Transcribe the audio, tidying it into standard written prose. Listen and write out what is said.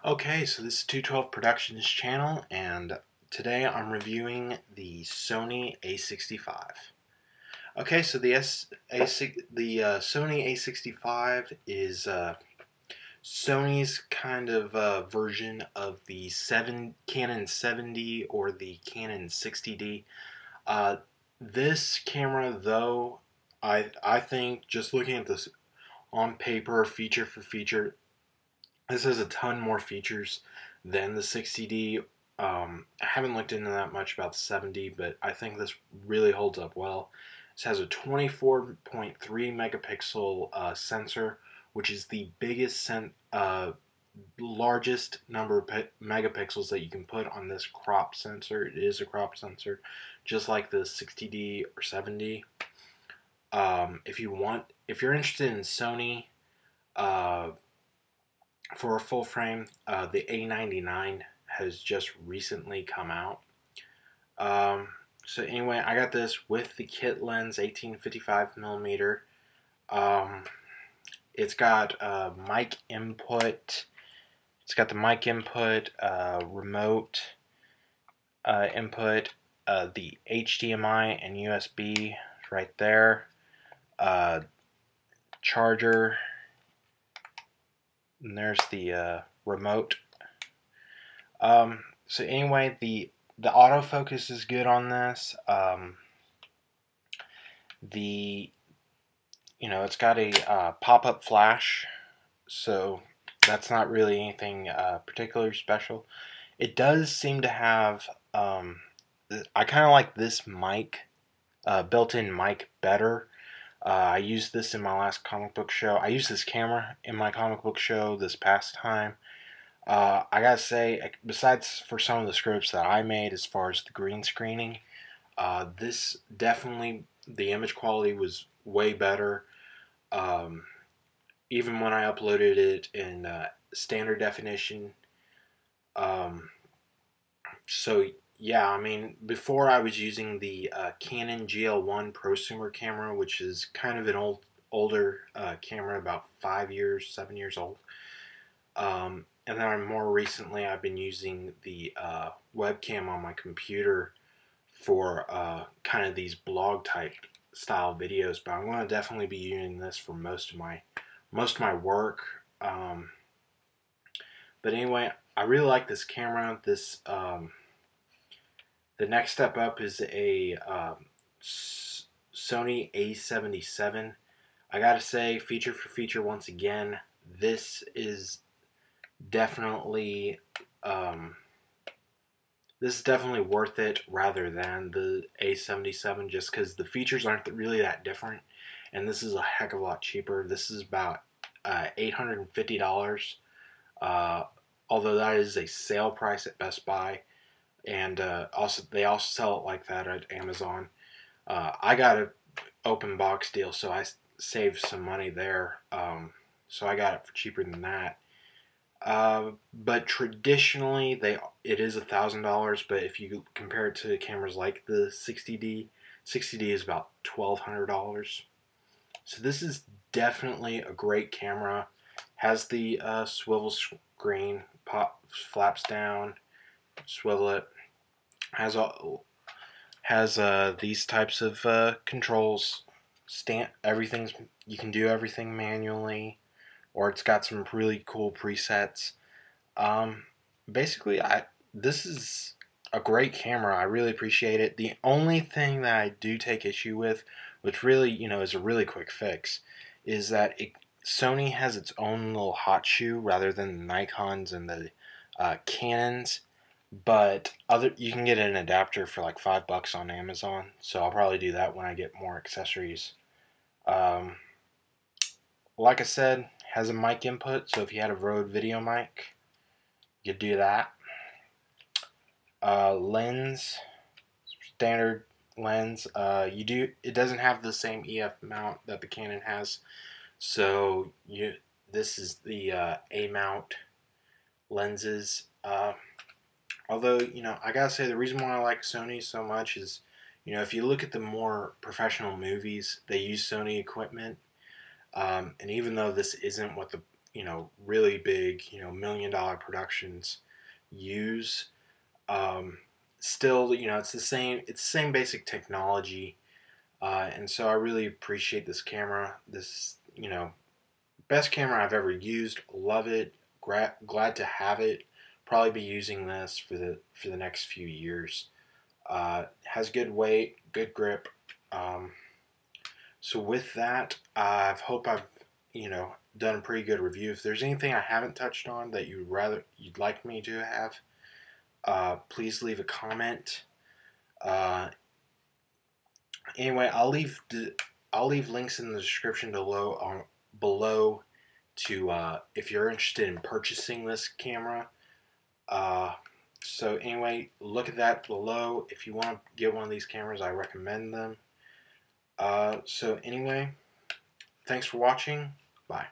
Okay, so this is 212 Productions channel, and today I'm reviewing the Sony A65. Okay, so the Sony A65 is Sony's kind of version of the Canon 7D or the Canon 60D. Uh, this camera, though, I think just looking at this on paper, feature for feature, this has a ton more features than the 60D. I haven't looked into that much about the 7D, but I think this really holds up well. This has a 24.3 megapixel sensor, which is the largest number of megapixels that you can put on this crop sensor. It is a crop sensor, just like the 60D or 7D. If you're interested in Sony, uh, for a full frame, the A99 has just recently come out. So anyway, I got this with the kit lens, 1855 millimeter. It's got mic input. It's got the mic input, remote input, the HDMI and USB right there. Charger. And there's the remote. So anyway, the autofocus is good on this. It's got a pop-up flash, so that's not really anything particularly special. It does seem to have. I kind of like this mic, built-in mic, better. I used this in my last comic book show. I used this camera in my comic book show this past time. I gotta say, besides for some of the scripts that I made as far as the green screening, this definitely, the image quality was way better. Even when I uploaded it in standard definition. So yeah, I mean, before I was using the Canon GL1 prosumer camera, which is kind of an older camera, about 5 years, 7 years old. And then more recently, I've been using the webcam on my computer for kind of these blog type style videos. But I'm going to definitely be using this for most of my work. But anyway, I really like this camera. The next step up is a Sony A67. I gotta say, feature for feature, once again, this is definitely worth it rather than the A77, just because the features aren't really that different, and this is a heck of a lot cheaper. This is about $850, although that is a sale price at Best Buy, and they also sell it like that at Amazon. I got an open box deal, so I saved some money there. So I got it for cheaper than that. But traditionally, it is $1,000. But if you compare it to cameras like the 60D, 60D is about $1,200. So this is definitely a great camera. Has the swivel screen, flaps down, swivel it. Has these types of controls. You can do everything manually, or it's got some really cool presets. Basically, this is a great camera. I really appreciate it. The only thing that I do take issue with, which really, is a really quick fix, is that Sony has its own little hot shoe rather than the Nikons and the Canons. But you can get an adapter for like $5 on Amazon. So I'll probably do that when I get more accessories. Like I said, has a mic input, so if you had a Rode video mic, you could do that. Lens, standard lens. It doesn't have the same EF mount that the Canon has, so this is the A mount lenses. Although, I gotta say, the reason why I like Sony so much is, if you look at the more professional movies, they use Sony equipment. And even though this isn't what really big, $1 million productions use. Still, it's the same basic technology, and so I really appreciate this camera. This, best camera I've ever used. Love it. Glad to have it. Probably be using this for the next few years. Has good weight, good grip. So with that, I hope I've done a pretty good review. If there's anything I haven't touched on that you'd like me to have, please leave a comment. Anyway, I'll leave links in the description below to if you're interested in purchasing this camera. So anyway, look at that below. If you want to get one of these cameras, I recommend them. So anyway, thanks for watching. Bye.